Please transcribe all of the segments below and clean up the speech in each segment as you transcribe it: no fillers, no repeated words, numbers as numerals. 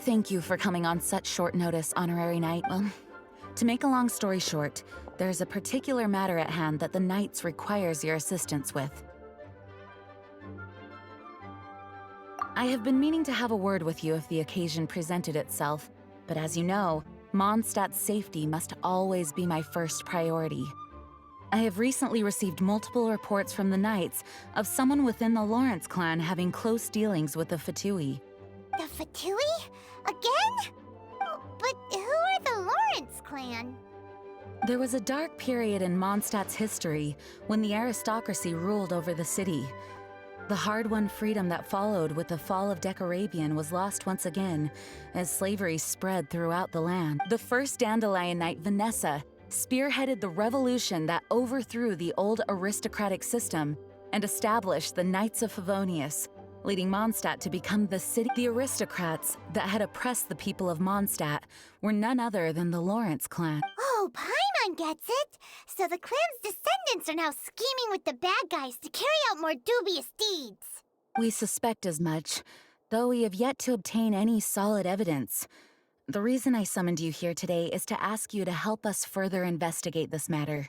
Thank you for coming on such short notice, Honorary Knight. Well, to make a long story short, there's a particular matter at hand that the Knights requires your assistance with. I have been meaning to have a word with you if the occasion presented itself, but as you know, Mondstadt's safety must always be my first priority. I have recently received multiple reports from the Knights of someone within the Lawrence clan having close dealings with the Fatui. The Fatui? Again? But who are the Lawrence clan? There was a dark period in Mondstadt's history when the aristocracy ruled over the city. The hard-won freedom that followed with the fall of Decarabian was lost once again as slavery spread throughout the land. The first Dandelion Knight, Vanessa, spearheaded the revolution that overthrew the old aristocratic system and established the Knights of Favonius, leading Mondstadt to become the city. The aristocrats that had oppressed the people of Mondstadt were none other than the Lawrence clan. Oh, Paimon gets it! So the clan's descendants are now scheming with the bad guys to carry out more dubious deeds. We suspect as much, though we have yet to obtain any solid evidence. The reason I summoned you here today is to ask you to help us further investigate this matter.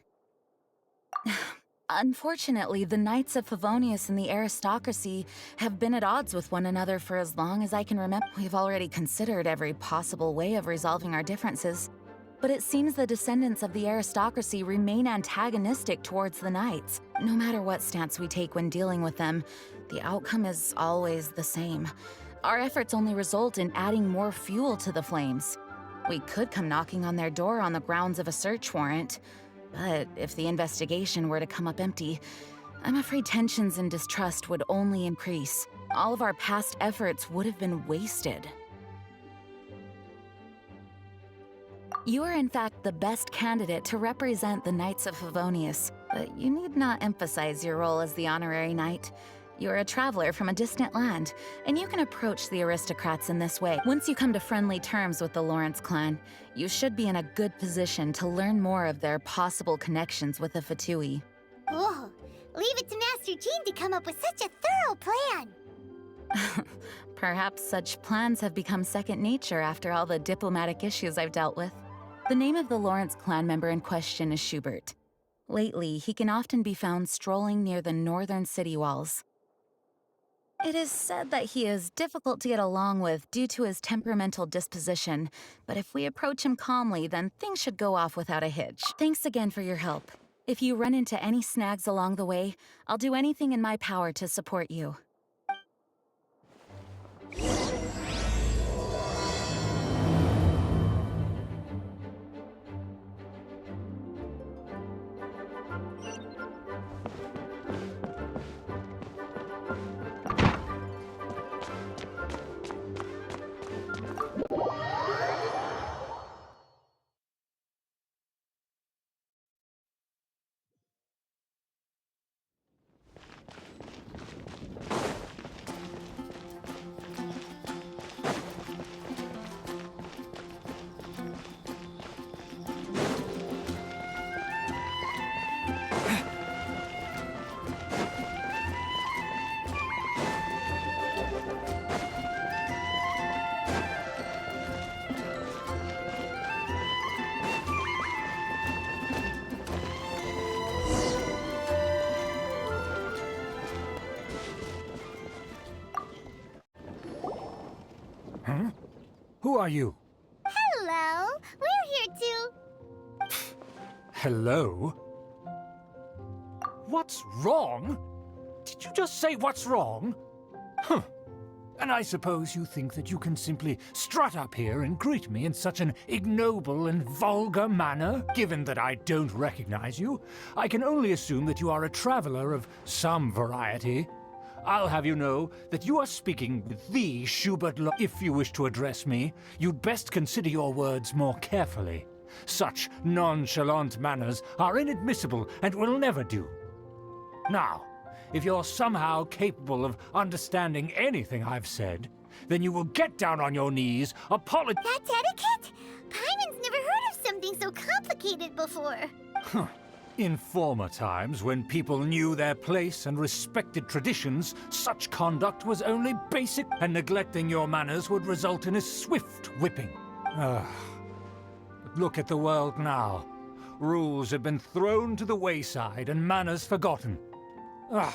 Unfortunately, the Knights of Favonius and the aristocracy have been at odds with one another for as long as I can remember. We've already considered every possible way of resolving our differences, but it seems the descendants of the aristocracy remain antagonistic towards the Knights. No matter what stance we take when dealing with them, the outcome is always the same. Our efforts only result in adding more fuel to the flames. We could come knocking on their door on the grounds of a search warrant, but if the investigation were to come up empty, I'm afraid tensions and distrust would only increase. All of our past efforts would have been wasted. You are in fact the best candidate to represent the Knights of Favonius, but you need not emphasize your role as the honorary knight. You're a traveler from a distant land, and you can approach the aristocrats in this way. Once you come to friendly terms with the Lawrence clan, you should be in a good position to learn more of their possible connections with the Fatui. Oh, leave it to Master Jean to come up with such a thorough plan. Perhaps such plans have become second nature after all the diplomatic issues I've dealt with. The name of the Lawrence clan member in question is Schubert. Lately, he can often be found strolling near the northern city walls. It is said that he is difficult to get along with due to his temperamental disposition, but if we approach him calmly, then things should go off without a hitch. Thanks again for your help. If you run into any snags along the way, I'll do anything in my power to support you. Huh? Who are you? Hello, we're here to... Hello? What's wrong? Did you just say what's wrong? Huh. And I suppose you think that you can simply strut up here and greet me in such an ignoble and vulgar manner? Given that I don't recognize you, I can only assume that you are a traveler of some variety. I'll have you know that you are speaking with the Schubert. If you wish to address me, you'd best consider your words more carefully. Such nonchalant manners are inadmissible and will never do. Now, if you're somehow capable of understanding anything I've said, then you will get down on your knees, apologize. That's etiquette? Paimon's never heard of something so complicated before. Huh. In former times, when people knew their place and respected traditions, such conduct was only basic, and neglecting your manners would result in a swift whipping. But look at the world now. Rules have been thrown to the wayside and manners forgotten. I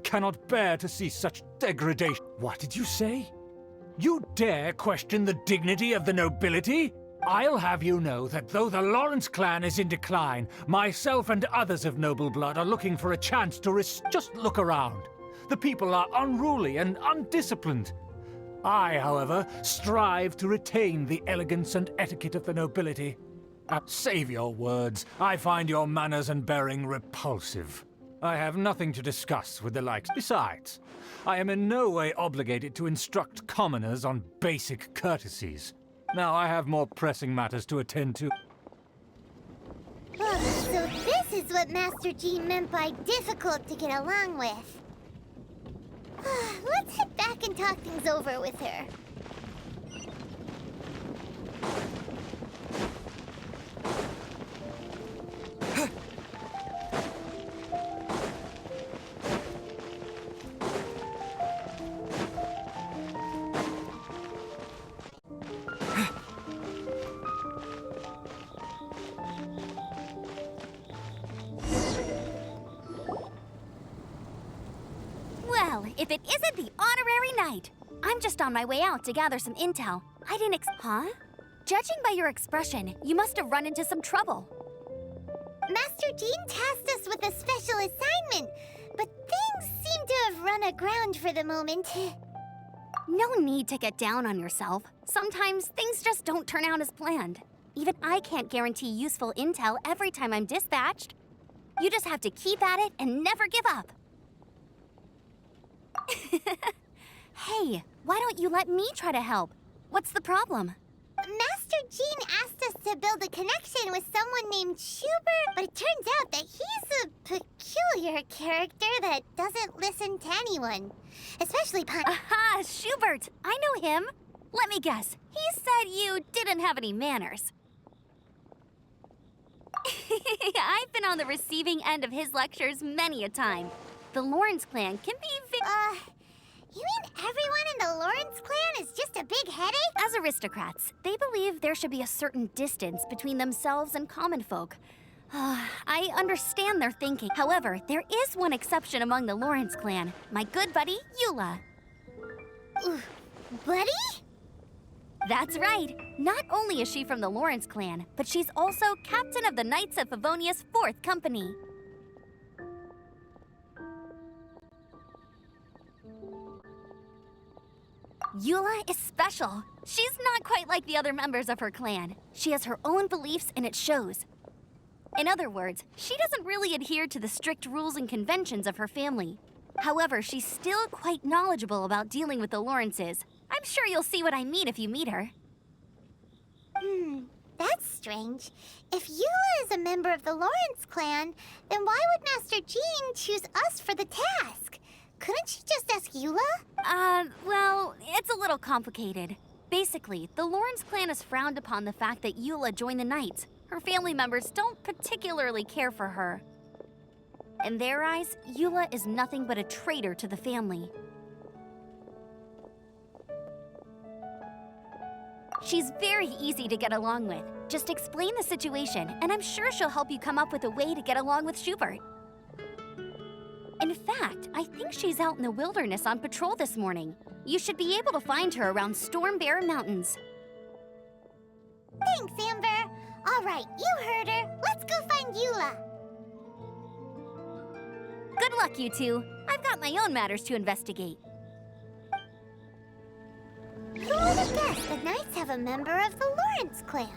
cannot bear to see such degradation. What did you say? You dare question the dignity of the nobility? I'll have you know that though the Lawrence clan is in decline, myself and others of noble blood are looking for a chance to just look around. The people are unruly and undisciplined. I, however, strive to retain the elegance and etiquette of the nobility. Save your words. I find your manners and bearing repulsive. I have nothing to discuss with the likes. Besides, I am in no way obligated to instruct commoners on basic courtesies. Now I have more pressing matters to attend to. Oh, so this is what Master Jean meant by difficult to get along with. Let's head back and talk things over with her. Well, if it isn't the honorary knight. I'm just on my way out to gather some intel. I didn't Huh? Judging by your expression, you must have run into some trouble. Master Jean tasked us with a special assignment, but things seem to have run aground for the moment. No need to get down on yourself. Sometimes things just don't turn out as planned. Even I can't guarantee useful intel every time I'm dispatched. You just have to keep at it and never give up. Hey, why don't you let me try to help? What's the problem? Master Jean asked us to build a connection with someone named Schubert, but it turns out that he's a peculiar character that doesn't listen to anyone, especially Aha, Schubert! I know him. Let me guess. He said you didn't have any manners. I've been on the receiving end of his lectures many a time. The Lawrence clan can be You mean everyone in the Lawrence clan is just a big headache? As aristocrats, they believe there should be a certain distance between themselves and common folk. I understand their thinking. However, there is one exception among the Lawrence clan. My good buddy, Eula. Buddy? That's right. Not only is she from the Lawrence clan, but she's also captain of the Knights of Favonia's 4th Company. Eula is special. She's not quite like the other members of her clan. She has her own beliefs and it shows. In other words, she doesn't really adhere to the strict rules and conventions of her family. However, she's still quite knowledgeable about dealing with the Lawrences. I'm sure you'll see what I mean if you meet her. That's strange. If Eula is a member of the Lawrence clan, then why would Master Jean choose us for the task? Couldn't she just ask Eula? Well, it's a little complicated. Basically, the Lawrence clan has frowned upon the fact that Eula joined the Knights. Her family members don't particularly care for her. In their eyes, Eula is nothing but a traitor to the family. She's very easy to get along with. Just explain the situation, and I'm sure she'll help you come up with a way to get along with Schubert. In fact, I think she's out in the wilderness on patrol this morning. You should be able to find her around Storm Bear Mountains. Thanks, Amber. All right, you heard her. Let's go find Eula. Good luck, you two. I've got my own matters to investigate. Who would have guessed the Knights have a member of the Lawrence clan?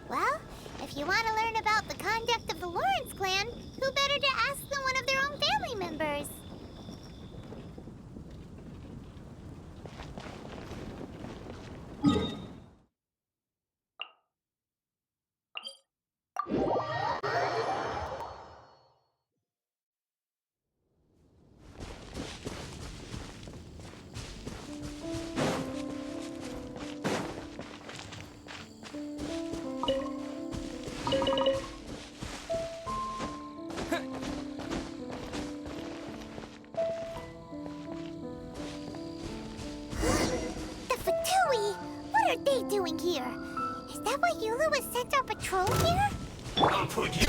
Well, if you want to learn about the conduct of the Lawrence clan, who better to ask than one of their own family members? put you.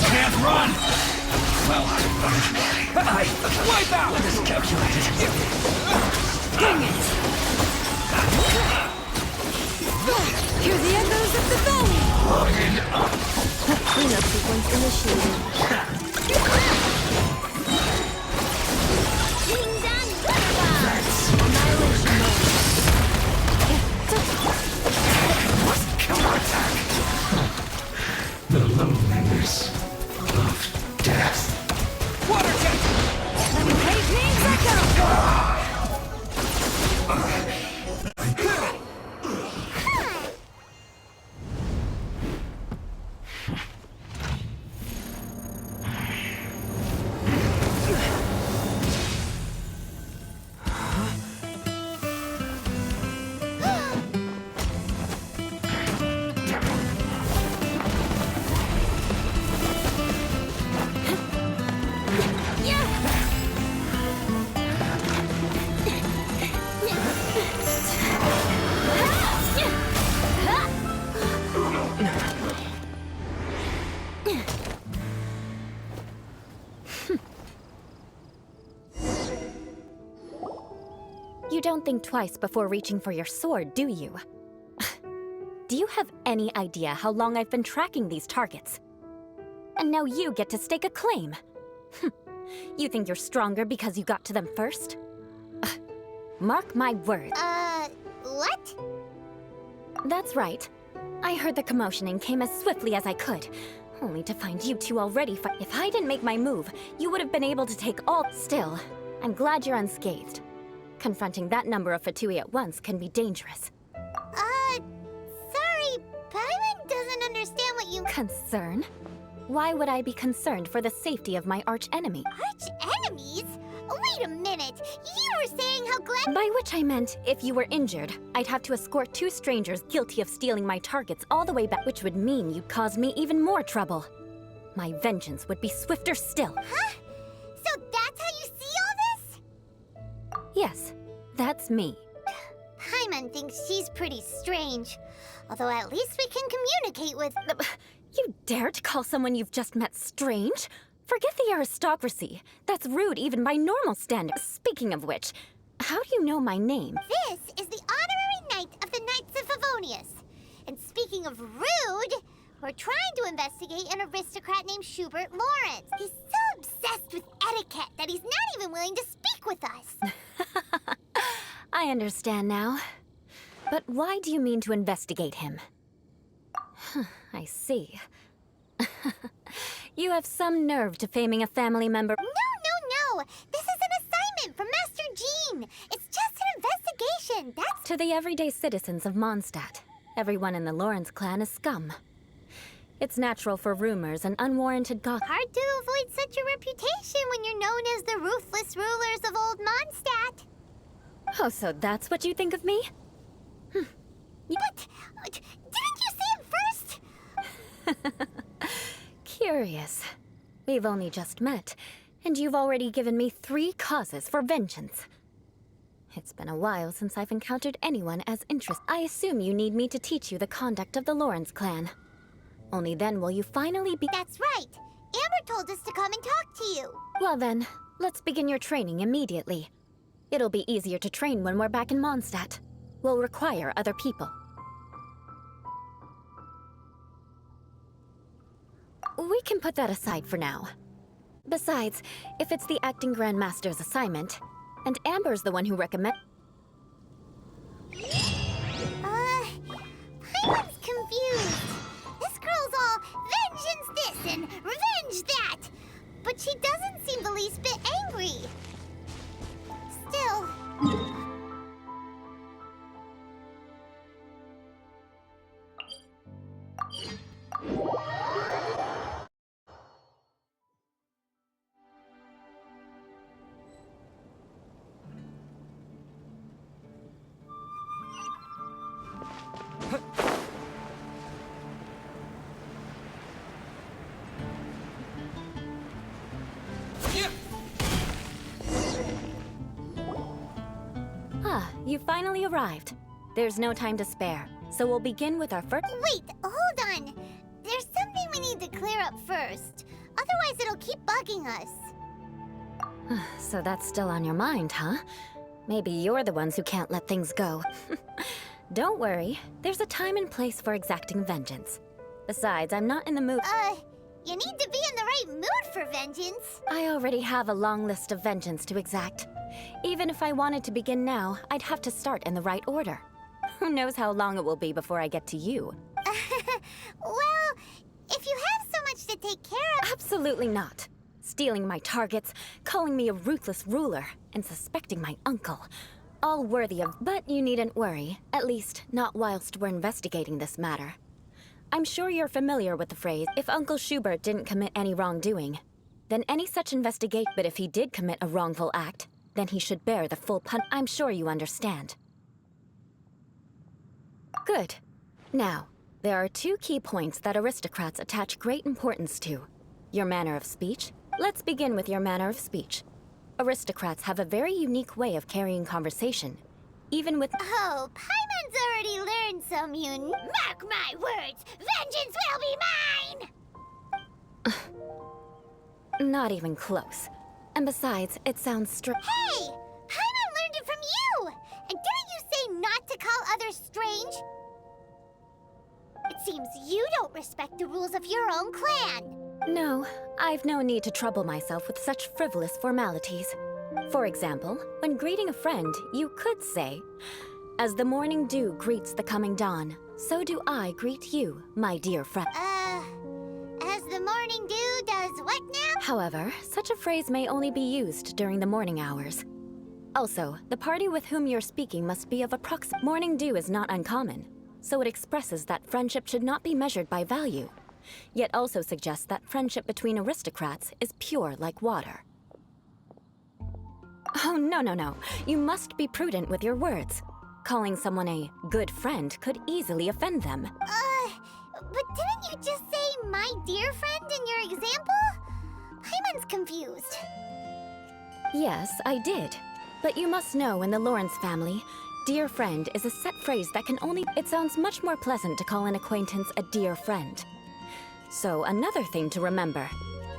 Can't run! Well, wipe out! Miscalculated. Dang it! Hear the echoes of the valley! Cleanup sequence initiated. Ding dong, butterball! Annihilation mode. Must counterattack. The loneliness of death. Water jet! Hate means echo! You don't think twice before reaching for your sword, do you? Do you have any idea how long I've been tracking these targets? And now you get to stake a claim. You think you're stronger because you got to them first? Mark my words. What? That's right. I heard the commotion and came as swiftly as I could, only to find you two already If I didn't make my move, you would have been able to take all. Still, I'm glad you're unscathed. Confronting that number of Fatui at once can be dangerous. Sorry, Paimon doesn't understand what you... Concern? Why would I be concerned for the safety of my arch-enemy? Arch-enemies? Wait a minute! You were saying how glad... By which I meant, if you were injured, I'd have to escort two strangers guilty of stealing my targets all the way back, which would mean you'd cause me even more trouble. My vengeance would be swifter still. Huh? So that's how you see all this? Yes, that's me. Paimon thinks she's pretty strange. Although at least we can communicate with... You dare to call someone you've just met strange? Forget the aristocracy. That's rude even by normal standards. Speaking of which, how do you know my name? This is the honorary knight of the Knights of Favonius. And speaking of rude, we're trying to investigate an aristocrat named Schubert Lawrence. He's so obsessed with etiquette that he's not even willing to speak with us. I understand now. But why do you mean to investigate him? I see. You have some nerve to faming a family member. No. This is an assignment from Master Jean. It's just an investigation. That's... To the everyday citizens of Mondstadt, everyone in the Lawrence clan is scum. It's natural for rumors and unwarranted gossip. hard to avoid such a reputation when you're known as the ruthless rulers of old Mondstadt. Oh, so that's what you think of me? But didn't you see him first? Curious. We've only just met, and you've already given me 3 causes for vengeance. It's been a while since I've encountered anyone as interested. I assume you need me to teach you the conduct of the Lawrence clan. Only then will you finally be— That's right. Amber told us to come and talk to you. Well then, let's begin your training immediately. It'll be easier to train when we're back in Mondstadt. We'll require other people. We can put that aside for now. Besides, if it's the acting Grandmaster's assignment, and Amber's the one who recommend— Paimon's confused. This girl's all vengeance this and revenge that. But she doesn't seem the least bit angry. Still... You finally arrived. There's no time to spare, so we'll begin with our first... Wait, hold on. There's something we need to clear up first. Otherwise, it'll keep bugging us. So that's still on your mind, huh? Maybe you're the ones who can't let things go. Don't worry, there's a time and place for exacting vengeance. Besides, I'm not in the mood... You need to be in the right mood for vengeance. I already have a long list of vengeance to exact. Even if I wanted to begin now, I'd have to start in the right order. Who knows how long it will be before I get to you? Well, if you have so much to take care of... Absolutely not. Stealing my targets, calling me a ruthless ruler, and suspecting my uncle. All worthy of... But you needn't worry. At least, not whilst we're investigating this matter. I'm sure you're familiar with the phrase, if Uncle Schubert didn't commit any wrongdoing, then any such investigate. But if he did commit a wrongful act, then he should bear the full I'm sure you understand. Good. Now, there are two key points that aristocrats attach great importance to. Your manner of speech. Let's begin with your manner of speech. Aristocrats have a very unique way of carrying conversation, even with... Oh, Paimon's already learned some Mark my words, vengeance will be mine! Not even close. And besides, it sounds Hey! Paimon learned it from you! And didn't you say not to call others strange? It seems you don't respect the rules of your own clan. No, I've no need to trouble myself with such frivolous formalities. For example, when greeting a friend, you could say, "As the morning dew greets the coming dawn, so do I greet you, my dear friend." As the morning dew does what now? However, such a phrase may only be used during the morning hours. Also, the party with whom you're speaking must be of approximate... Morning dew is not uncommon, so it expresses that friendship should not be measured by value, yet also suggests that friendship between aristocrats is pure like water. Oh, no. You must be prudent with your words. Calling someone a good friend could easily offend them. But didn't you just say my dear friend in your example? Paimon's confused. Yes, I did. But you must know in the Lawrence family, dear friend is a set phrase that can only... It sounds much more pleasant to call an acquaintance a dear friend. So, another thing to remember.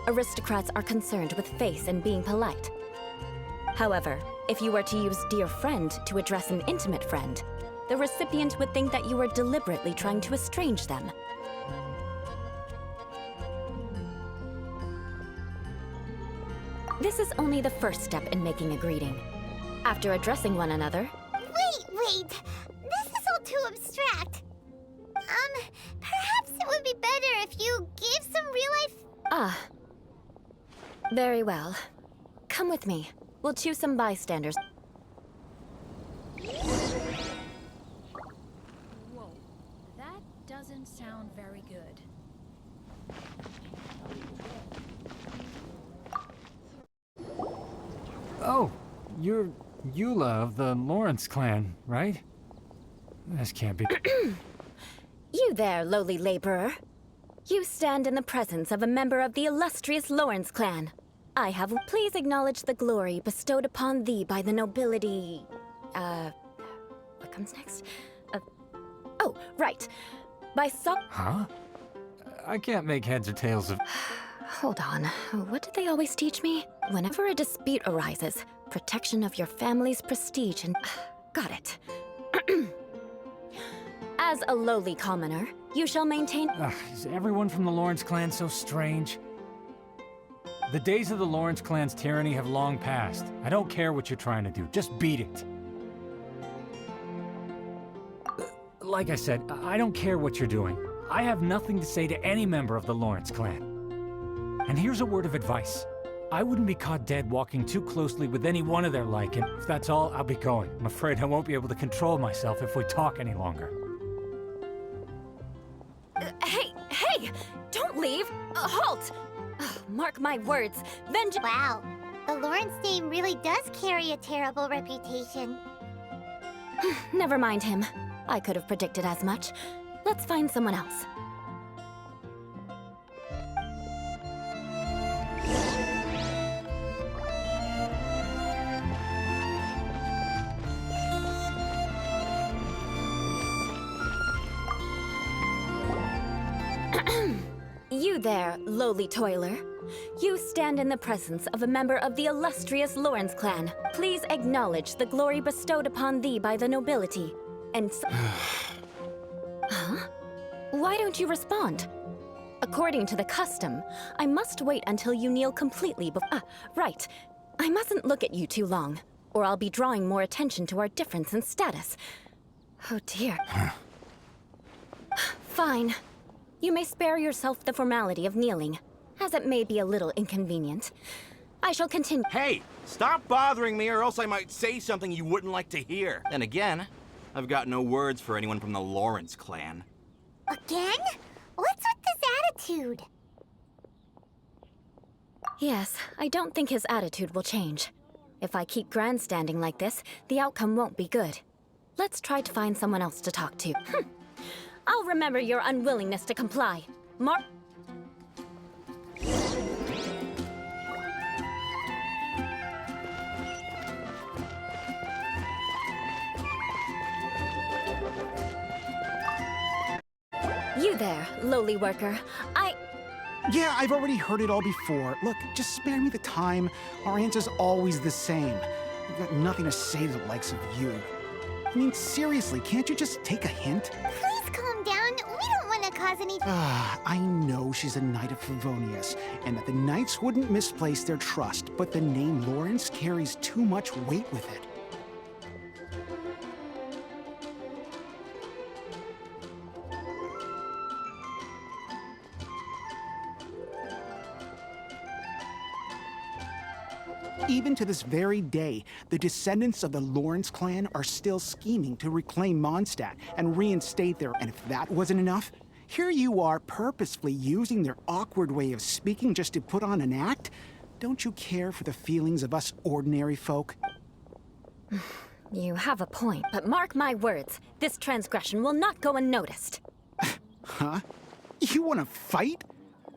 Aristocrats are concerned with face and being polite. However, if you were to use dear friend to address an intimate friend, the recipient would think that you were deliberately trying to estrange them. This is only the first step in making a greeting. After addressing one another... Wait! This is all too abstract. Perhaps it would be better if you gave some real-life... Ah. Very well. Come with me. We'll choose some bystanders. Whoa, that doesn't sound very good. Oh, you're Eula of the Lawrence clan, right? This can't be... You there, lowly laborer. You stand in the presence of a member of the illustrious Lawrence clan. I have... Please acknowledge the glory bestowed upon thee by the nobility... What comes next? Oh, right. By Huh? I can't make heads or tails of... Hold on. What did they always teach me? Whenever a dispute arises, protection of your family's prestige and... Got it. As a lowly commoner, you shall maintain... Is everyone from the Lawrence clan so strange? The days of the Lawrence clan's tyranny have long passed. I don't care what you're trying to do. Just beat it. Like I said, I don't care what you're doing. I have nothing to say to any member of the Lawrence clan. And here's a word of advice. I wouldn't be caught dead walking too closely with any one of their like, and if that's all, I'll be going. I'm afraid I won't be able to control myself if we talk any longer. Hey! Don't leave! Halt! Mark my words, vengeance... Wow, the Lawrence name really does carry a terrible reputation. Never mind him. I could have predicted as much. Let's find someone else. You there, lowly toiler. You stand in the presence of a member of the illustrious Lawrence clan. Please acknowledge the glory bestowed upon thee by the nobility. And Huh? Why don't you respond? According to the custom, I must wait until you kneel completely right. I mustn't look at you too long, or I'll be drawing more attention to our difference in status. Oh dear. Fine. You may spare yourself the formality of kneeling, as it may be a little inconvenient. I shall continue. Hey, stop bothering me or else I might say something you wouldn't like to hear. Then again, I've got no words for anyone from the Lawrence clan. Again? What's with this attitude? Yes, I don't think his attitude will change. If I keep grandstanding like this, the outcome won't be good. Let's try to find someone else to talk to. I'll remember your unwillingness to comply. You there, lowly worker. Yeah, I've already heard it all before. Look, just spare me the time. Our answer's always the same. I've got nothing to say to the likes of you. I mean, seriously, can't you just take a hint? Please calm down. We don't want to cause any... I know she's a Knight of Favonius, and that the Knights wouldn't misplace their trust, but the name Lawrence carries too much weight with it. Even to this very day, the descendants of the Lawrence clan are still scheming to reclaim Mondstadt and reinstate their... And if that wasn't enough, here you are purposefully using their awkward way of speaking just to put on an act? Don't you care for the feelings of us ordinary folk? You have a point, but mark my words, this transgression will not go unnoticed. Huh? You want to fight?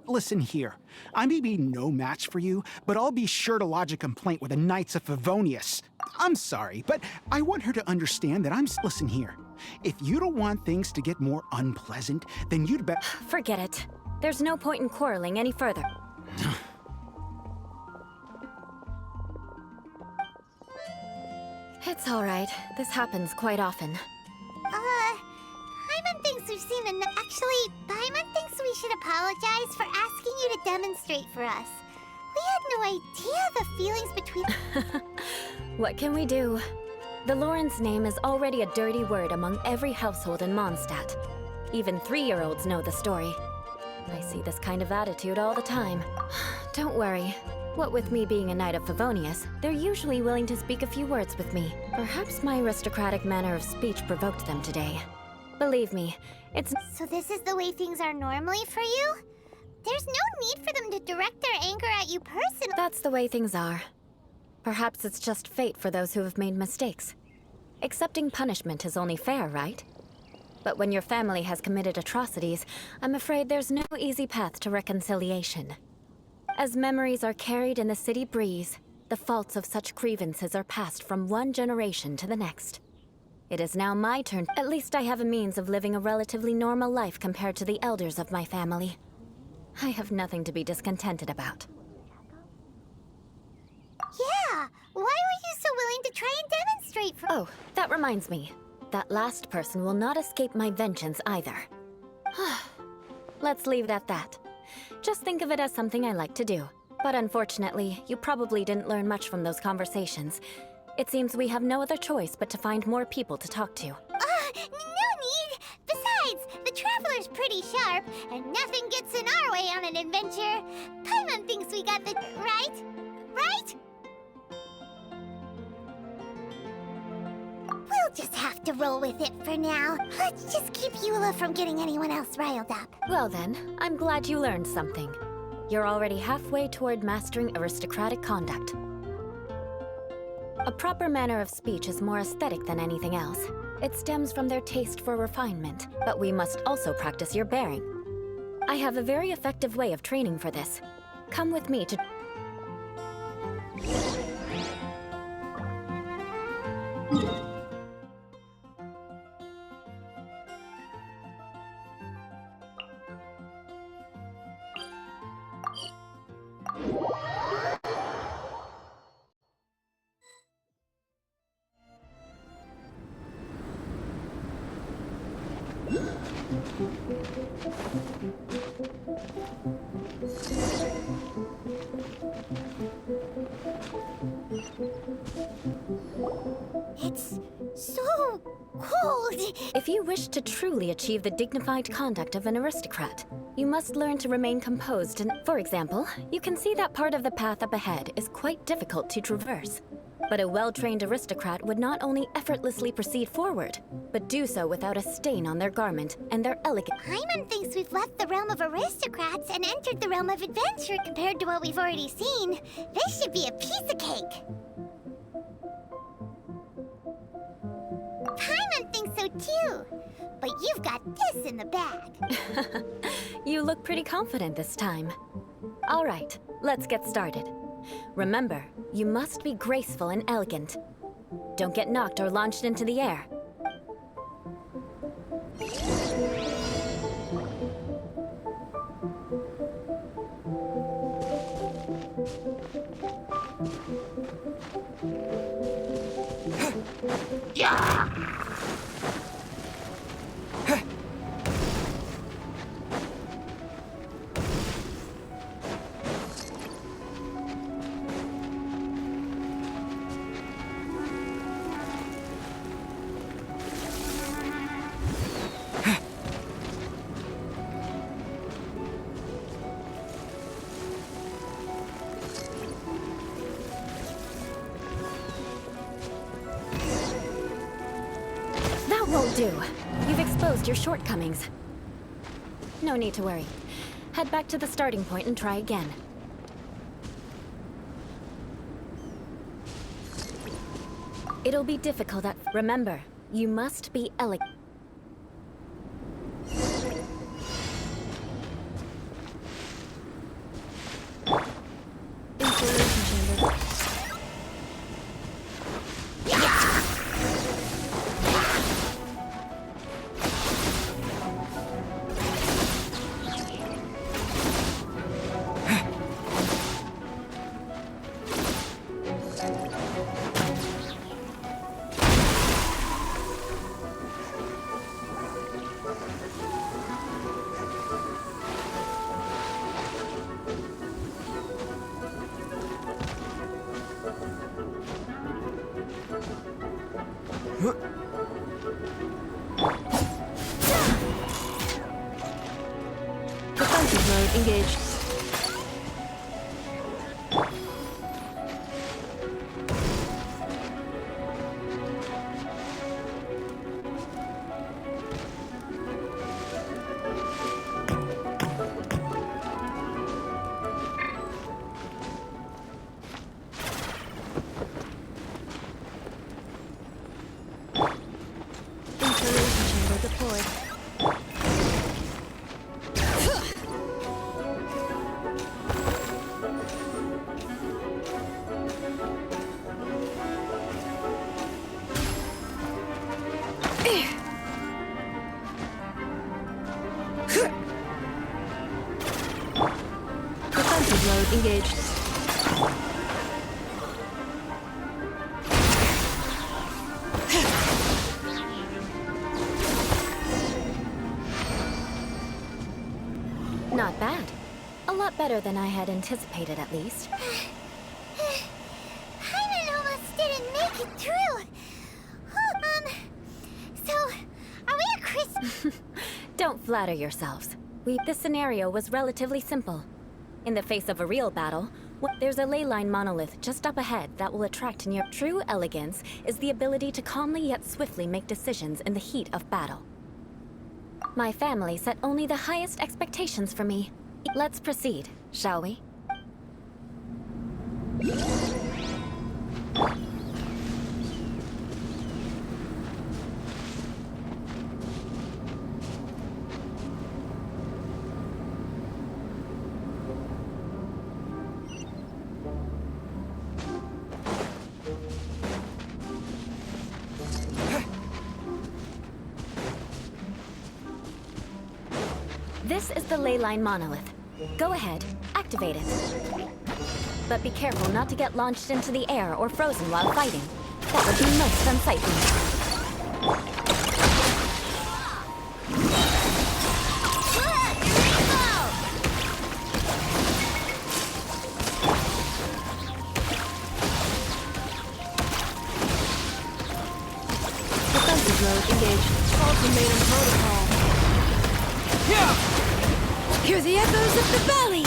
Listen here, I may be no match for you, but I'll be sure to lodge a complaint with the Knights of Favonius. I'm sorry, but I want her to understand that Listen here, if you don't want things to get more unpleasant, then you'd bet... Forget it. There's no point in quarreling any further. It's all right. This happens quite often. Paimon thinks we've seen enough. Actually, Paimon thinks we should apologize for asking you to demonstrate for us. We had no idea the feelings between... What can we do? The Lawrence name is already a dirty word among every household in Mondstadt. Even 3-year-olds know the story. I see this kind of attitude all the time. Don't worry. What with me being a Knight of Favonius, they're usually willing to speak a few words with me. Perhaps my aristocratic manner of speech provoked them today. Believe me, it's... So this is the way things are normally for you? There's no need for them to direct their anger at you personally. That's the way things are. Perhaps it's just fate for those who have made mistakes. Accepting punishment is only fair, right? But when your family has committed atrocities, I'm afraid there's no easy path to reconciliation. As memories are carried in the city breeze, the faults of such grievances are passed from one generation to the next. It is now my turn. At least I have a means of living a relatively normal life compared to the elders of my family. I have nothing to be discontented about. Yeah! Why were you so willing to try and demonstrate for... Oh, that reminds me. That last person will not escape my vengeance either. Let's leave it at that. Just think of it as something I like to do. But unfortunately, you probably didn't learn much from those conversations. It seems we have no other choice but to find more people to talk to. No need! Besides, the Traveler's pretty sharp, and nothing gets in our way on an adventure. Paimon thinks we got the... right? Right? We'll just have to roll with it for now. Let's just keep Eula from getting anyone else riled up. Well then, I'm glad you learned something. You're already halfway toward mastering aristocratic conduct. A proper manner of speech is more aesthetic than anything else. It stems from their taste for refinement, but we must also practice your bearing. I have a very effective way of training for this. Come with me to... It's so cold. If you wish to truly achieve the dignified conduct of an aristocrat, you must learn to remain composed and, for example, you can see that part of the path up ahead is quite difficult to traverse. But a well-trained aristocrat would not only effortlessly proceed forward, but do so without a stain on their garment and their elegant... Paimon thinks we've left the realm of aristocrats and entered the realm of adventure compared to what we've already seen. This should be a piece of cake. Paimon thinks so too. But you've got this in the bag. You look pretty confident this time. All right, let's get started. Remember, you must be graceful and elegant. Don't get knocked or launched into the air. Won't do. You've exposed your shortcomings. No need to worry. Head back to the starting point and try again. It'll be difficult at... Remember, you must be elegant. Installation chamber. Defensive mode engaged. Installation chamber deployed. Defensive mode engaged. Not bad. A lot better than I had anticipated, at least. Paimon almost didn't make it through. So, are we at Christmas? Don't flatter yourselves. This scenario was relatively simple. In the face of a real battle, there's a ley line monolith just up ahead that will attract near. True elegance is the ability to calmly yet swiftly make decisions in the heat of battle. My family set only the highest expectations for me. Let's proceed, shall we? This is the ley line monolith. Go ahead, activate it. But be careful not to get launched into the air or frozen while fighting. That would be most unsightly. Defensive mode engaged. Ultimatum protocol. Yeah! Hear the echoes of the valley!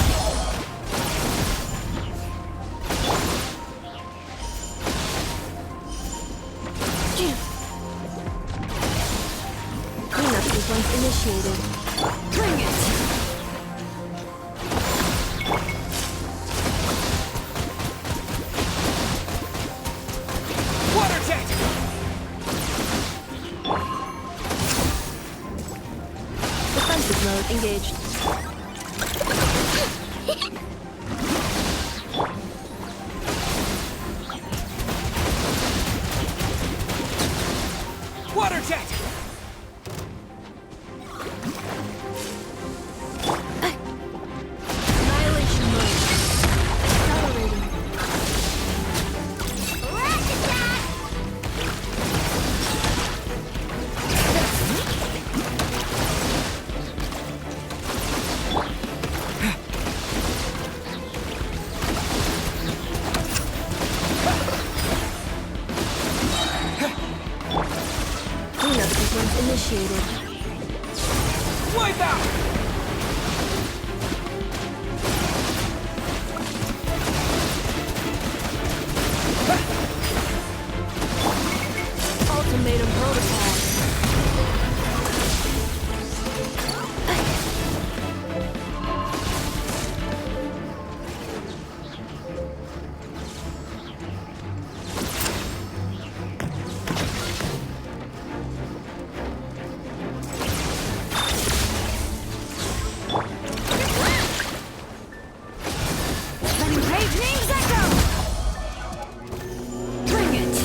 Cleanup sequence initiated. Bring it! Water jet! Defensive mode engaged. Water jet! Annihilation mode. Accelerating. Cleanup sequence initiated. Wipe out! Ultimatum protocol. Letting brave names echo! Bring it!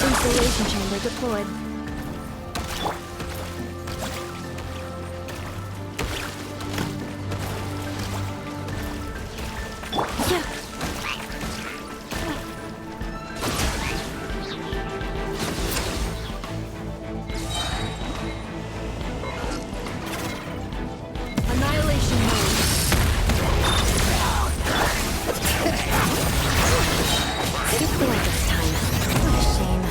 Installation chamber deployed. Yeah. Annihilation mode. Skipped away this time. What a shame.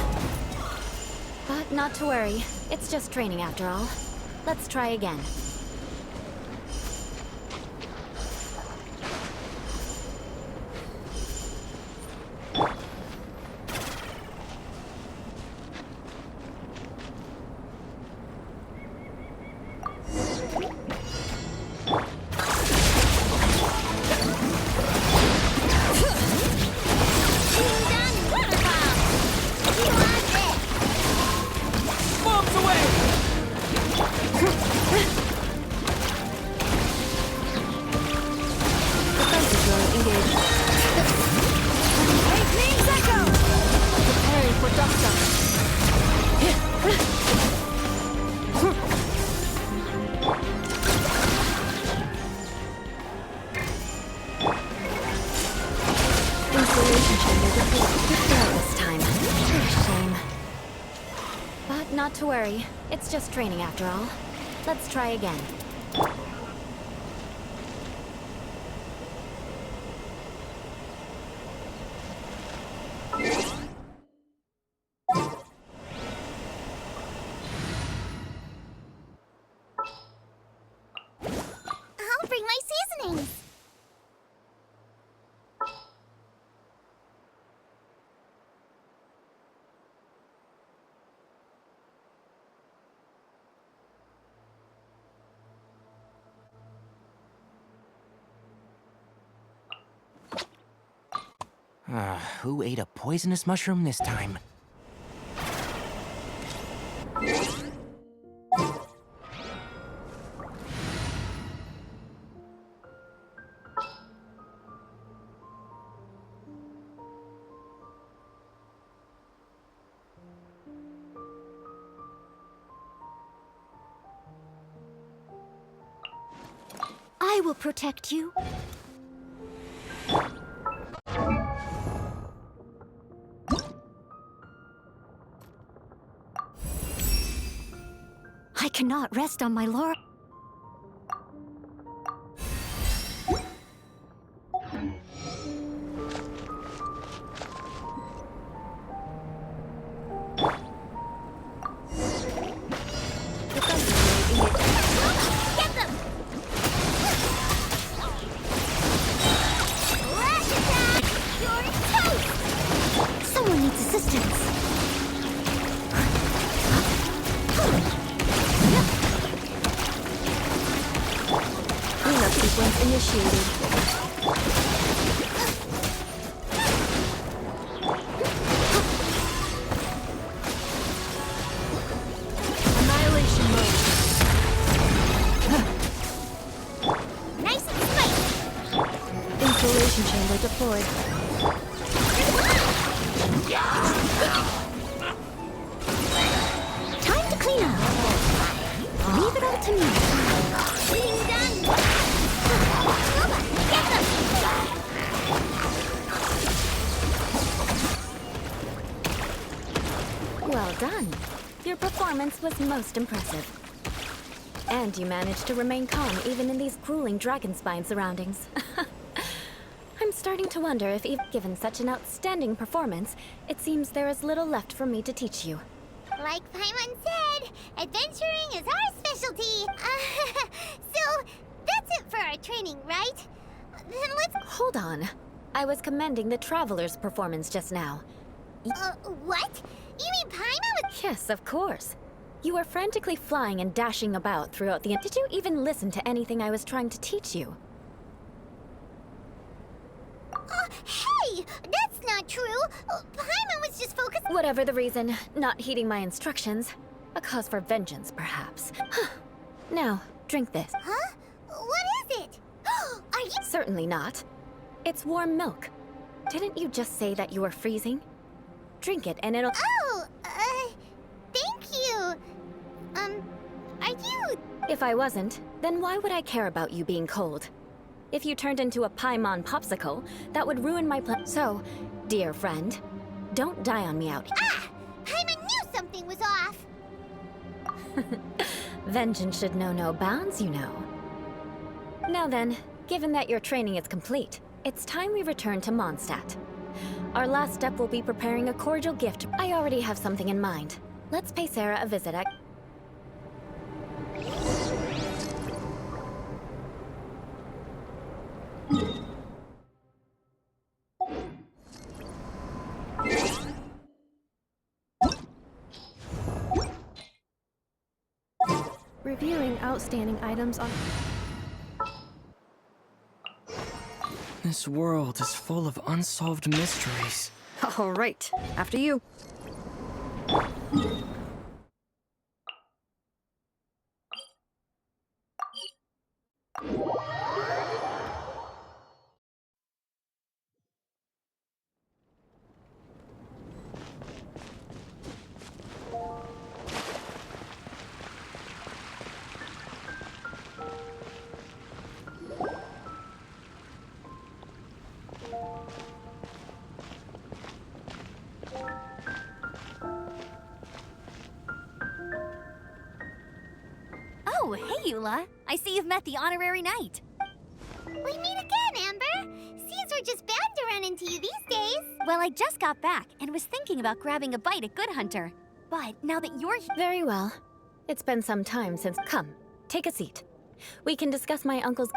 But not to worry. It's just training after all. Let's try again. Bombs away! Defensive mode engaged. Brave names echo! Preparing for dust-up. Installation chamber deployed. Good go this time. What a shame. But not to worry. It's just training after all. Let's try again. I'll bring my seasonings. Who ate a poisonous mushroom this time? I will protect you. I cannot rest on my laurel. sequence initiated. Annihilation mode. Nice and spicy. Installation chamber deployed. Time to clean up. Leave it all to me. Being done. Eula, get them. Well done. Your performance was most impressive. And you managed to remain calm even in these grueling dragonspine surroundings. I'm starting to wonder if even given such an outstanding performance, it seems there is little left for me to teach you. Like Paimon said, adventuring is our specialty. So, that's it for our training, right? Then let's... Hold on. I was commending the Traveler's performance just now. What? You mean Paimon was... Yes, of course. You were frantically flying and dashing about throughout the... Did you even listen to anything I was trying to teach you? Hey! That's not true! Paimon was just focused... Whatever the reason, not heeding my instructions. A cause for vengeance, perhaps. Now, drink this. Huh? What is it? Are you... Certainly not. It's warm milk. Didn't you just say that you were freezing? Drink it and it'll... Oh, thank you. Are you... If I wasn't, then why would I care about you being cold? If you turned into a Paimon popsicle, that would ruin my plan. So, dear friend, don't die on me out. Ah! Paimon knew something was off! Vengeance should know no bounds, you know. Now then, given that your training is complete, it's time we return to Mondstadt. Our last step will be preparing a cordial gift. I already have something in mind. Let's pay Sarah a visit at... Reviewing outstanding items on... This world is full of unsolved mysteries. All right, after you. Oh, hey, Eula. I see you've met the honorary knight. We meet again, Amber! Seems we're just bound to run into you these days. Well, I just got back and was thinking about grabbing a bite at Good Hunter. But now that you're here... Very well. It's been some time since... Come, take a seat. We can discuss my uncle's...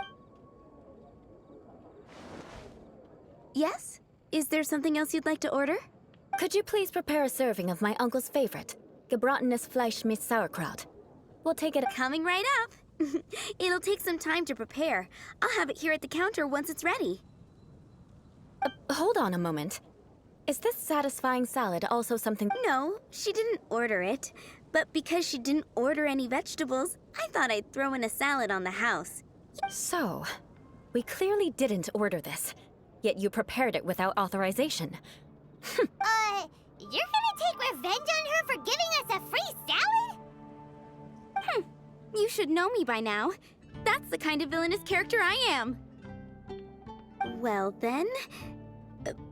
Yes? Is there something else you'd like to order? Could you please prepare a serving of my uncle's favorite, gebratenes Fleisch mit Sauerkraut? We'll take it... Coming right up. It'll take some time to prepare. I'll have it here at the counter once it's ready. Hold on a moment. Is this satisfying salad also something... No, she didn't order it. But because she didn't order any vegetables, I thought I'd throw in a salad on the house. So, we clearly didn't order this, yet you prepared it without authorization. You're gonna take revenge on her for giving us a free salad? You should know me by now. That's the kind of villainous character I am. Well then,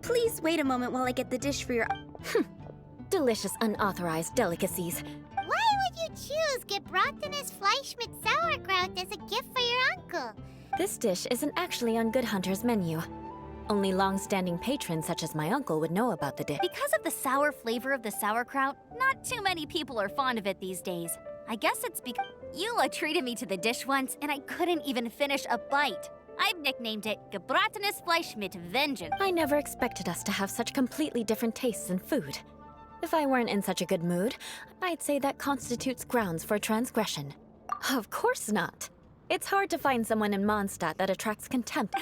please wait a moment while I get the dish for your... Delicious unauthorized delicacies. Why would you choose gebratenes Fleisch mit Sauerkraut as a gift for your uncle? This dish isn't actually on Good Hunter's menu. Only long-standing patrons such as my uncle would know about the dish. Because of the sour flavor of the sauerkraut, not too many people are fond of it these days. I guess it's because Eula treated me to the dish once and I couldn't even finish a bite. I've nicknamed it gebratenes Fleisch mit Vengeance. I never expected us to have such completely different tastes in food. If I weren't in such a good mood, I'd say that constitutes grounds for transgression. Of course not. It's hard to find someone in Mondstadt that attracts contempt.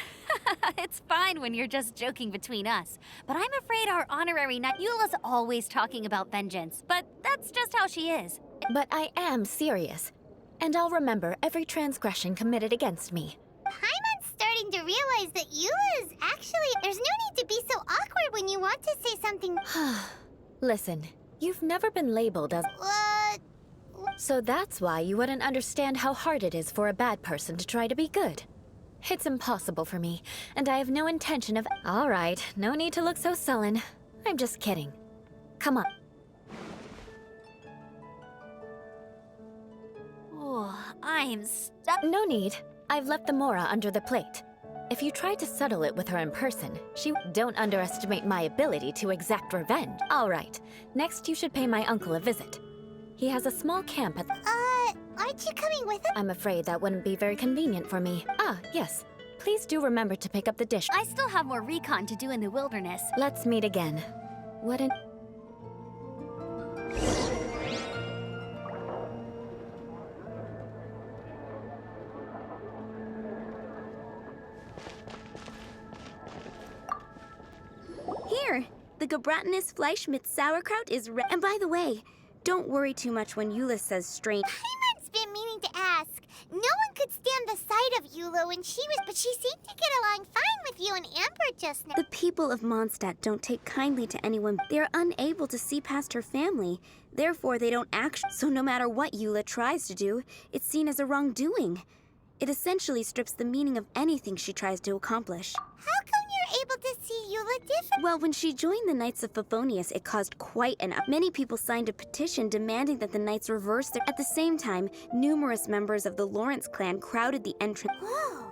It's fine when you're just joking between us, but I'm afraid our honorary knight Eula's always talking about vengeance, but that's just how she is. But I am serious, and I'll remember every transgression committed against me. Paimon's starting to realize that Eula is actually... There's no need to be so awkward when you want to say something... Listen, you've never been labeled as... What? So that's why you wouldn't understand how hard it is for a bad person to try to be good. It's impossible for me, and I have no intention of... All right, no need to look so sullen. I'm just kidding. Come on. Oh, I'm stuck. No need. I've left the Mora under the plate. If you try to settle it with her in person, don't underestimate my ability to exact revenge. All right, next you should pay my uncle a visit. He has a small camp at aren't you coming with us? I'm afraid that wouldn't be very convenient for me. Ah, yes. Please do remember to pick up the dish. I still have more recon to do in the wilderness. Let's meet again. What an... Here, the Gebratinus Fleischmitz sauerkraut is And by the way, don't worry too much when Eula says strange. Paimon's been meaning to ask. No one could stand the sight of Eula when she was... But she seemed to get along fine with you and Amber just now. The people of Mondstadt don't take kindly to anyone. They're unable to see past her family. Therefore, they don't act. So no matter what Eula tries to do, it's seen as a wrongdoing. It essentially strips the meaning of anything she tries to accomplish. How come you're able to see Eula different? Well, when she joined the Knights of Favonius, it caused quite an up. Many people signed a petition demanding that the Knights reverse their... At the same time, numerous members of the Lawrence clan crowded the entrance. Whoa,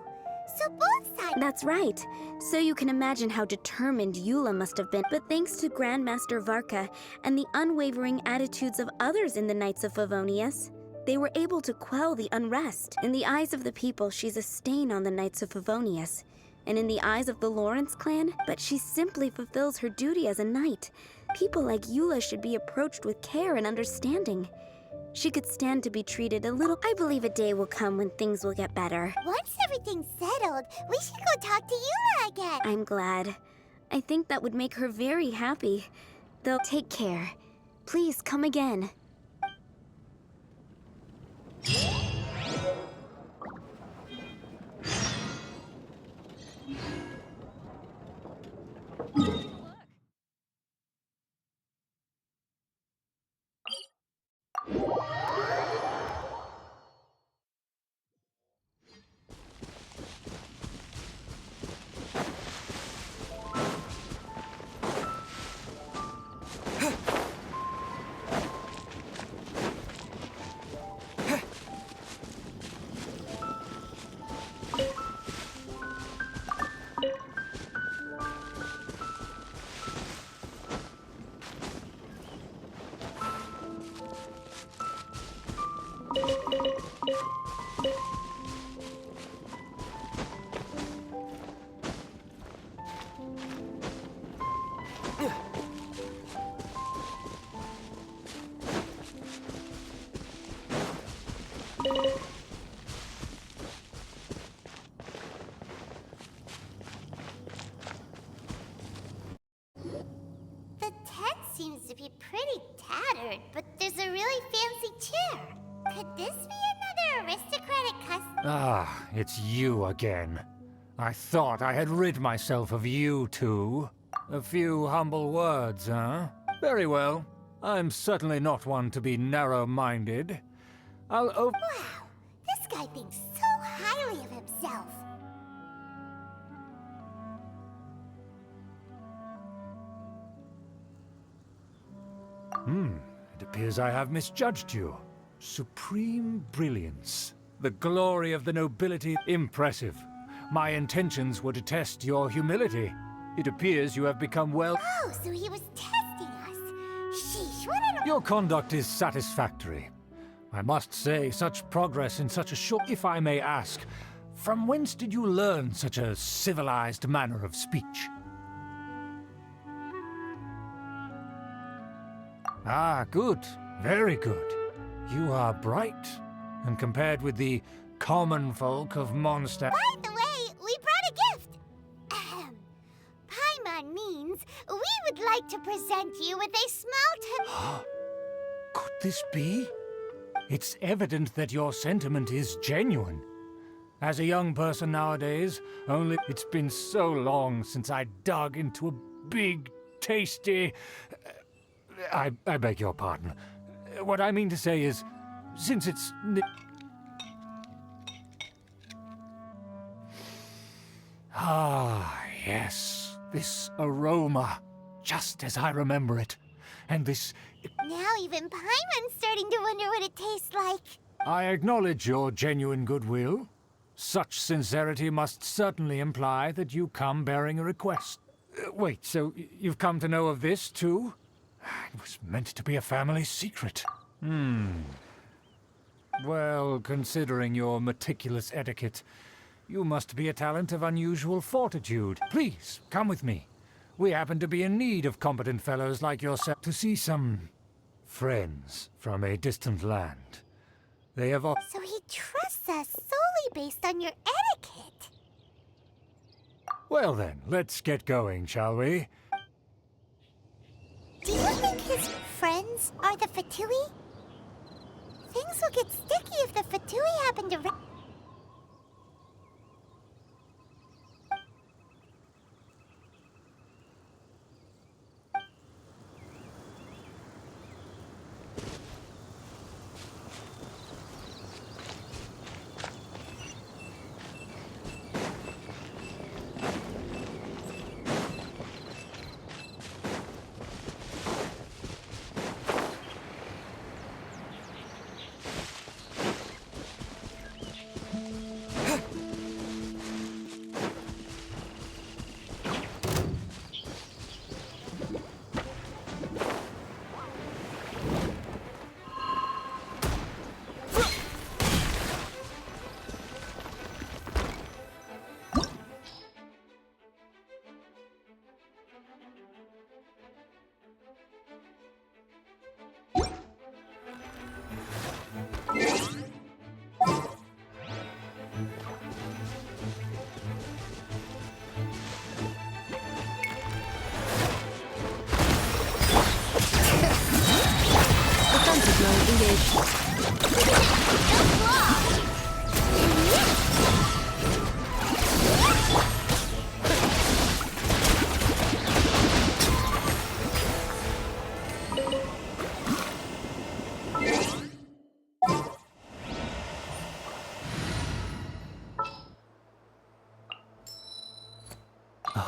so both sides... That's right. So you can imagine how determined Eula must have been. But thanks to Grandmaster Varka and the unwavering attitudes of others in the Knights of Favonius, they were able to quell the unrest. In the eyes of the people, she's a stain on the Knights of Favonius. And in the eyes of the Lawrence clan, but she simply fulfills her duty as a knight. People like Eula should be approached with care and understanding. She could stand to be treated a little... I believe a day will come when things will get better. Once everything's settled, we should go talk to Eula again. I'm glad. I think that would make her very happy. They'll take care. Please come again. The tent seems to be pretty tattered, but there's a really fancy chair. Could this be another aristocratic custom? Ah, it's you again. I thought I had rid myself of you two. A few humble words, huh? Very well. I'm certainly not one to be narrow-minded. Wow, this guy thinks so highly of himself. It appears I have misjudged you. Supreme brilliance. The glory of the nobility. Impressive. My intentions were to test your humility. It appears you have become well... Oh, so he was testing us. Sheesh, what an... Your conduct is satisfactory. I must say, such progress in such a short... If I may ask, from whence did you learn such a civilized manner of speech? Ah, good. Very good. You are bright, and compared with the common folk of Mondstadt. By the way, we brought a gift. Ahem. Paimon means we would like to present you with a small Could this be? It's evident that your sentiment is genuine. As a young person nowadays, only it's been so long since I dug into a big, tasty... I beg your pardon. What I mean to say is, since it's... Ah, yes. This aroma. Just as I remember it. And this... Now even Paimon's starting to wonder what it tastes like. I acknowledge your genuine goodwill. Such sincerity must certainly imply that you come bearing a request. Wait, so you've come to know of this, too? It was meant to be a family secret. Well, considering your meticulous etiquette, you must be a talent of unusual fortitude. Please, come with me. We happen to be in need of competent fellows like yourself to see some friends from a distant land. They have all... So he trusts us solely based on your etiquette. Well then, let's get going, shall we? Do you think his friends are the Fatui? Things will get sticky if the Fatui happen to...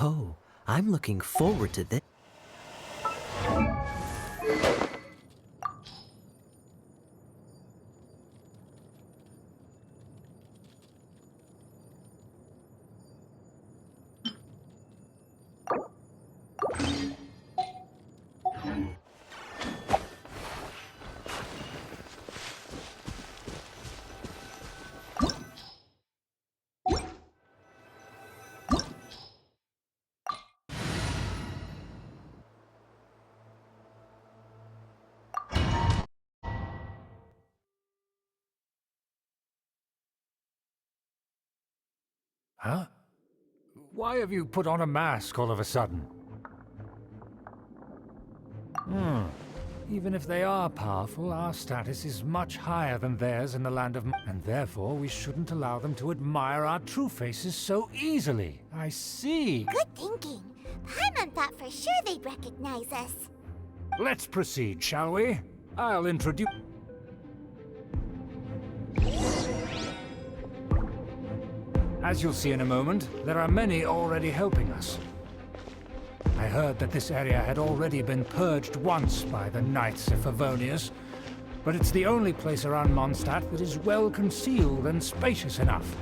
Oh, I'm looking forward to this. Huh? Why have you put on a mask all of a sudden? Even if they are powerful, our status is much higher than theirs in the land of... And therefore, we shouldn't allow them to admire our true faces so easily. I see. Good thinking. Paimon thought for sure they'd recognize us. Let's proceed, shall we? I'll introduce... As you'll see in a moment, there are many already helping us. I heard that this area had already been purged once by the Knights of Favonius, but it's the only place around Mondstadt that is well concealed and spacious enough.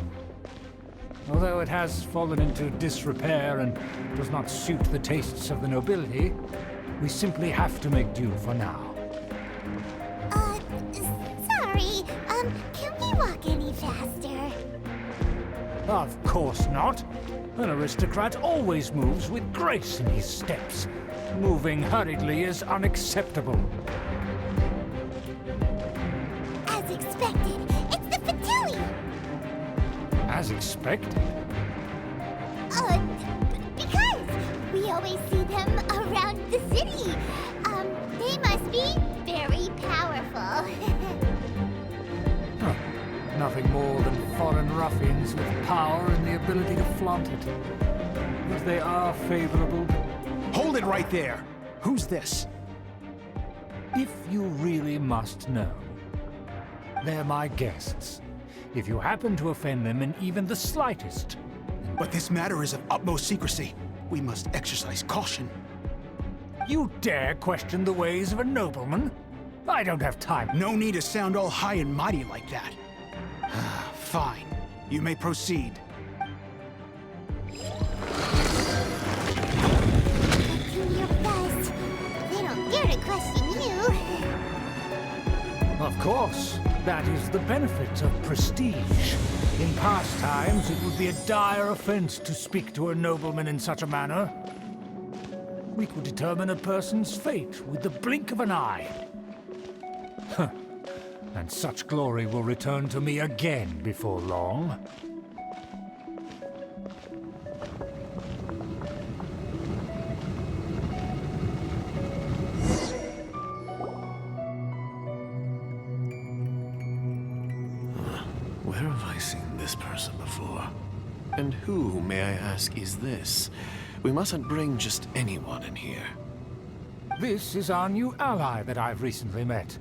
Although it has fallen into disrepair and does not suit the tastes of the nobility, we simply have to make do for now. Sorry, can we walk any faster? Of course not. An aristocrat always moves with grace in his steps. Moving hurriedly is unacceptable. As expected, it's the Fatui! as expected. Because we always see them around the city. They must be very powerful. Huh. Nothing more than foreign ruffians with power and the ability to flaunt it. But they are favorable. Hold it right there! Who's this? If you really must know, they're my guests. If you happen to offend them in even the slightest. But this matter is of utmost secrecy. We must exercise caution. You dare question the ways of a nobleman? I don't have time. No need to sound all high and mighty like that. Fine. You may proceed. Do your best. They don't dare to question you. Of course. That is the benefit of prestige. In past times, it would be a dire offense to speak to a nobleman in such a manner. We could determine a person's fate with the blink of an eye. Huh. And such glory will return to me again before long. Where have I seen this person before? And who, may I ask, is this? We mustn't bring just anyone in here. This is our new ally that I've recently met.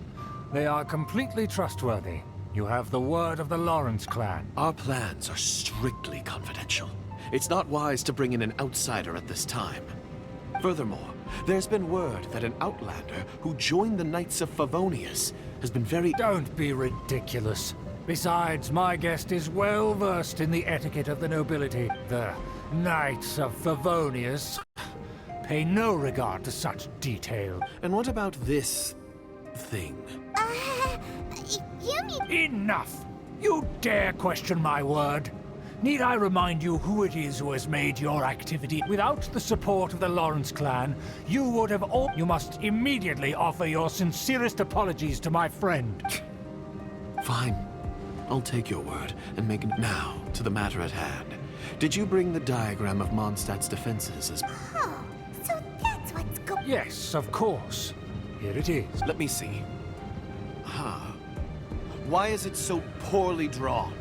They are completely trustworthy. You have the word of the Lawrence clan. Our plans are strictly confidential. It's not wise to bring in an outsider at this time. Furthermore, there's been word that an outlander who joined the Knights of Favonius has been very— Don't be ridiculous. Besides, my guest is well versed in the etiquette of the nobility. The Knights of Favonius pay no regard to such detail. And what about this thing? You mean— Enough! You dare question my word? Need I remind you who it is who has made your activity? Without the support of the Lawrence clan, you would have all— You must immediately offer your sincerest apologies to my friend. Fine. I'll take your word and make it now to the matter at hand. Did you bring the diagram of Mondstadt's defenses as— Oh, so that's what's going— Yes, of course. Here it is. Let me see. Why is it so poorly drawn?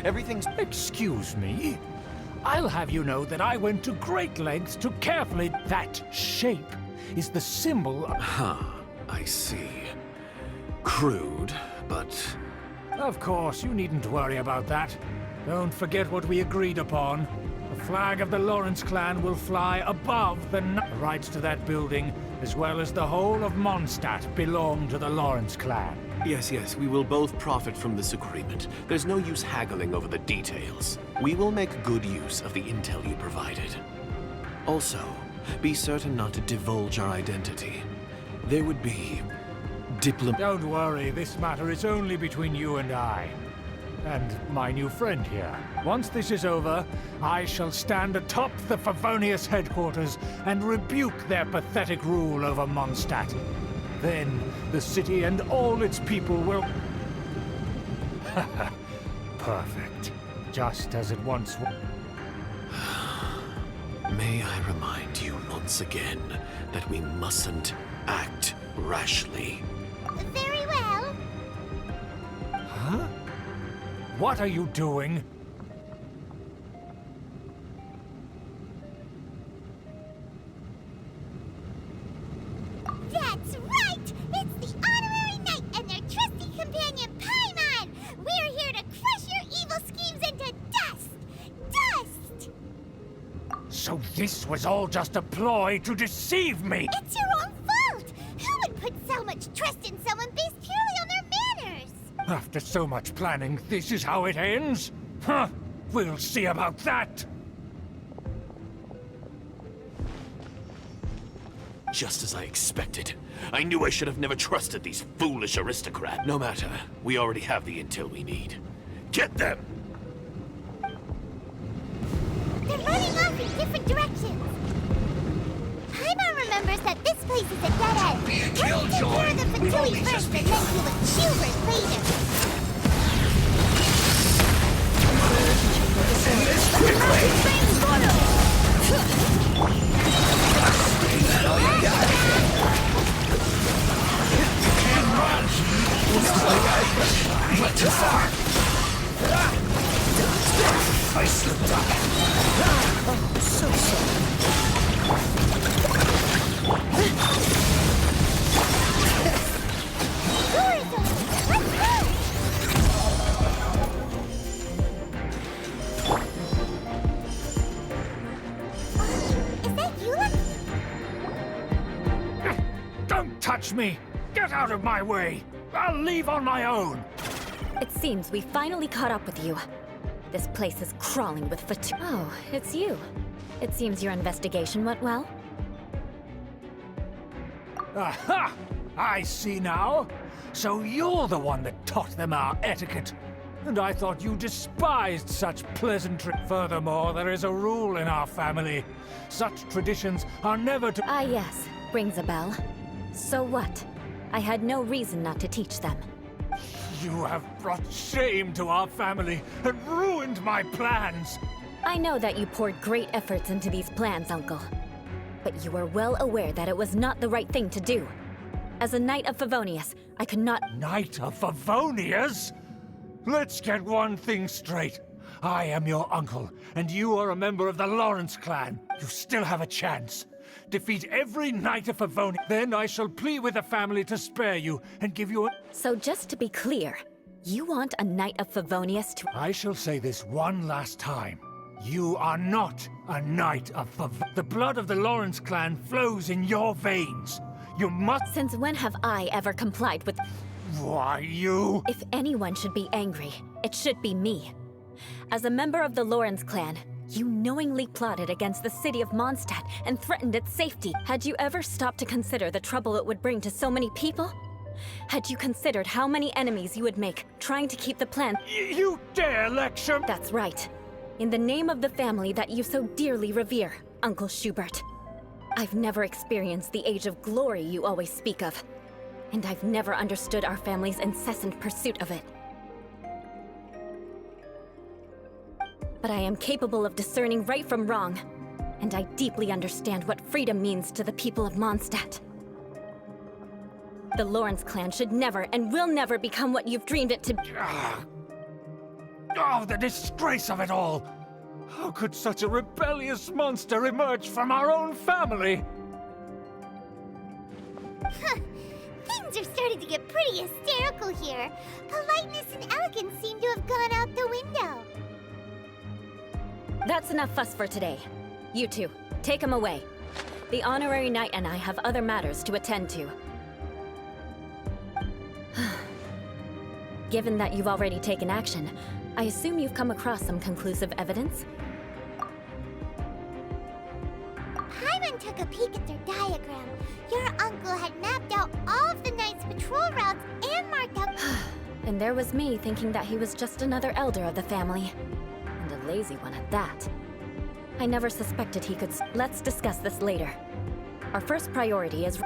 Everything's— Excuse me? I'll have you know that I went to great lengths to carefully— That shape is the symbol of— I see. Crude, but— Of course, you needn't worry about that. Don't forget what we agreed upon. The flag of the Lawrence clan will fly above the rights to that building, as well as the whole of Mondstadt belong to the Lawrence clan. Yes, we will both profit from this agreement. There's no use haggling over the details. We will make good use of the intel you provided. Also, be certain not to divulge our identity. There would be Don't worry, this matter is only between you and I. And my new friend here. Once this is over, I shall stand atop the Favonius headquarters and rebuke their pathetic rule over Mondstadt. Then the city and all its people will— Perfect. Just as it once was. May I remind you once again that we mustn't act rashly. Very well. Huh? What are you doing? That's right! It's the Honorary Knight and their trusty companion, Paimon! We're here to crush your evil schemes into dust! Dust! So this was all just a ploy to deceive me! It's your own fault! Who would put so much trust in someone based purely on their manners? After so much planning, this is how it ends? Huh! We'll see about that! Just as I expected. I knew I should have never trusted these foolish aristocrats. No matter. We already have the intel we need. Get them! They're running off in different directions. Paimon remembers that this place is a dead end. Let's take care of the Fatui first and then deal with children later. Chamber I slipped up. Oh, so sorry. Is that Eula? Don't touch me! Get out of my way! I'll leave on my own! It seems we finally caught up with you. This place is crawling with fatigue. Oh, it's you. It seems your investigation went well. Aha! I see now. So you're the one that taught them our etiquette. And I thought you despised such pleasantry. Furthermore, there is a rule in our family. Such traditions are never to— Ah, yes. Rings a bell. So what? I had no reason not to teach them. You have brought shame to our family and ruined my plans. I know that you poured great efforts into these plans, Uncle. But you were well aware that it was not the right thing to do. As a Knight of Favonius, I could not— Knight of Favonius? Let's get one thing straight. I am your uncle, and you are a member of the Lawrence clan. You still have a chance. Defeat every Knight of Favonius. Then I shall plead with the family to spare you and give you a— So just to be clear, you want a Knight of Favonius to— I shall say this one last time. You are not a Knight of Favonius. The blood of the Lawrence clan flows in your veins. You must— Since when have I ever complied with— Why, you— If anyone should be angry, it should be me. As a member of the Lawrence clan, you knowingly plotted against the city of Mondstadt and threatened its safety. Had you ever stopped to consider the trouble it would bring to so many people? Had you considered how many enemies you would make trying to keep the plan— You dare lecture— That's right. In the name of the family that you so dearly revere, Uncle Schubert. I've never experienced the age of glory you always speak of. And I've never understood our family's incessant pursuit of it. But I am capable of discerning right from wrong, and I deeply understand what freedom means to the people of Mondstadt. The Lawrence clan should never and will never become what you've dreamed it to be. Oh, the disgrace of it all! How could such a rebellious monster emerge from our own family? Things are starting to get pretty hysterical here. Politeness and elegance seem to have gone out the window. That's enough fuss for today. You two, take him away. The honorary knight and I have other matters to attend to. Given that you've already taken action, I assume you've come across some conclusive evidence? Paimon took a peek at their diagram. Your uncle had mapped out all of the Knight's patrol routes and marked out— And there was me thinking that he was just another elder of the family. And a lazy one at that. I never suspected he could— Let's discuss this later. Our first priority is—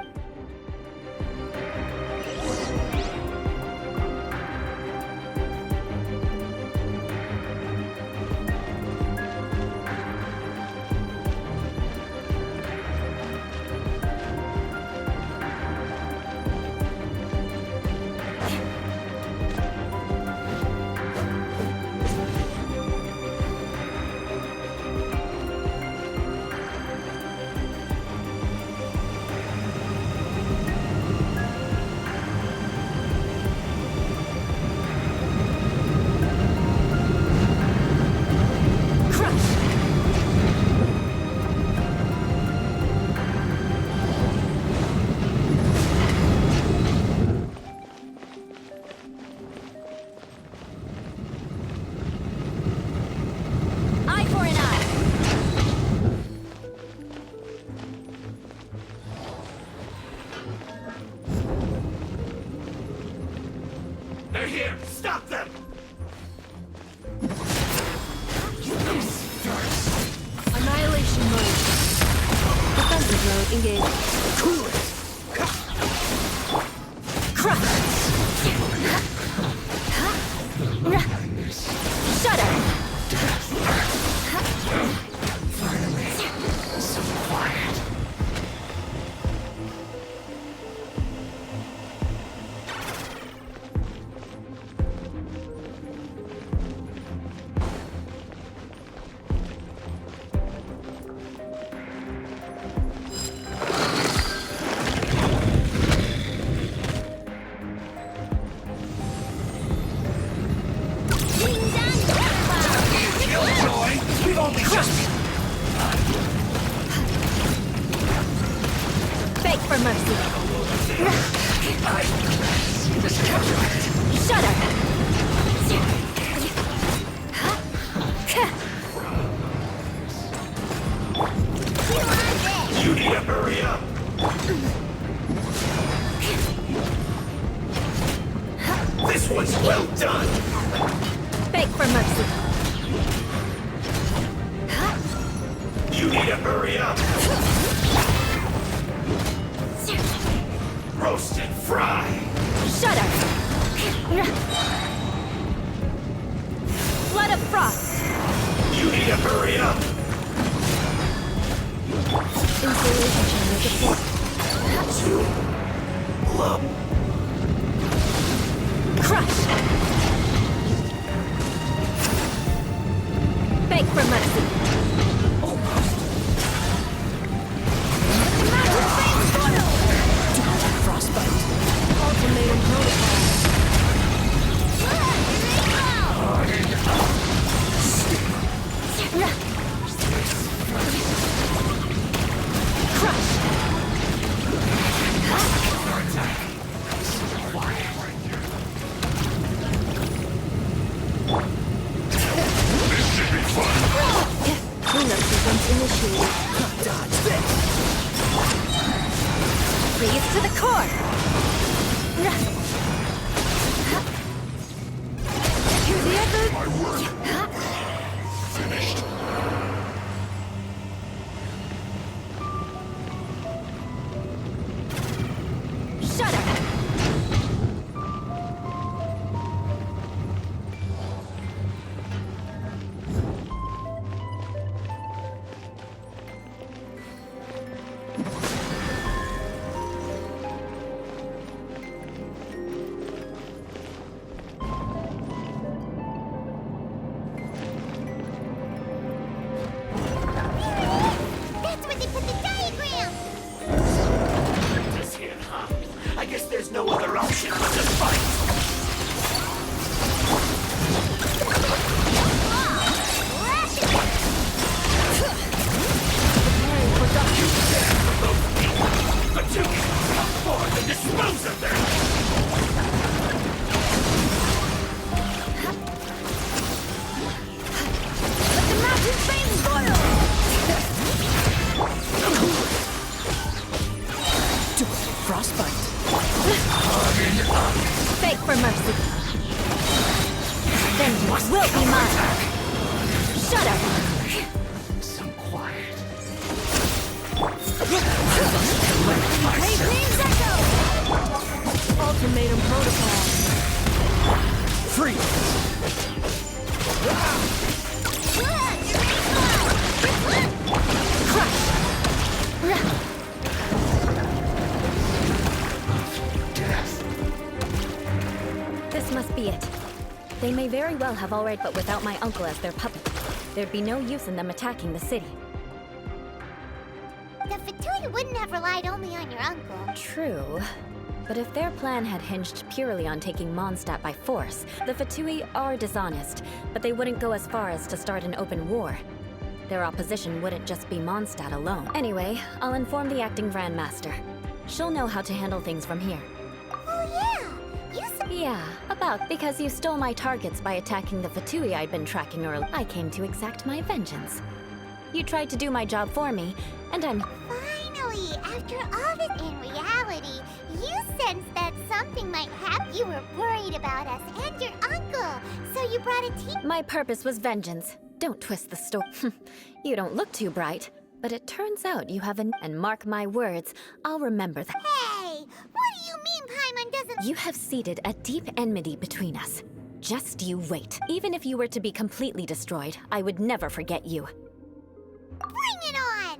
They're here! Stop them! Annihilation mode. Defensive mode engaged. Cool it! Crush! Shudder! Finally, so quiet. Beg for mercy. Shudder. You need to hurry up! This one's well done! Beg for mercy. You need to hurry up! Roast and fry! Shudder. Flood of frost. You need to hurry up! Insulation chamber deployed. Lump. Crush. Beg for mercy. Frostbite. Ultimatum protocol. Crush. This should be fun! Cleanup sequence initiated. Dodge this. Freeze to the core. To the other. My work finished. Shudder. That's where they put the diagram! This here, huh? I guess there's no other option but to fight! But you can come forth and dispose of them! Let the mountain flames boil. Frostbite. Beg for mercy. Vengeance will be mine. Shudder. Some quiet. Great names echo. Ultimatum protocol. Freeze! Crush. This must be it. They may very well have already, but without my uncle as their puppet, there'd be no use in them attacking the city. The Fatui wouldn't have relied only on your uncle. True. But if their plan had hinged purely on taking Mondstadt by force, the Fatui are dishonest, but they wouldn't go as far as to start an open war. Their opposition wouldn't just be Mondstadt alone. Anyway, I'll inform the acting Grand Master. She'll know how to handle things from here. Oh yeah! Yeah, about because you stole my targets by attacking the Fatui I'd been tracking earlier. I came to exact my vengeance. You tried to do my job for me, and I'm... Finally, after all this, in reality, you sensed that something might happen. You were worried about us and your uncle, so you brought a team. My purpose was vengeance. Don't twist the story. You don't look too bright, but it turns out you have an... And mark my words, I'll remember that. Hey, what do you mean Paimon doesn't... You have seeded a deep enmity between us. Just you wait. Even if you were to be completely destroyed, I would never forget you. Bring it on!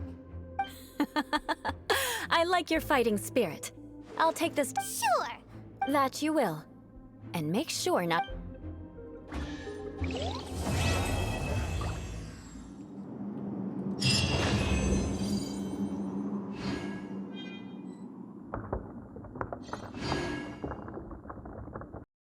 I like your fighting spirit. I'll take this... Sure! That you will. And make sure not...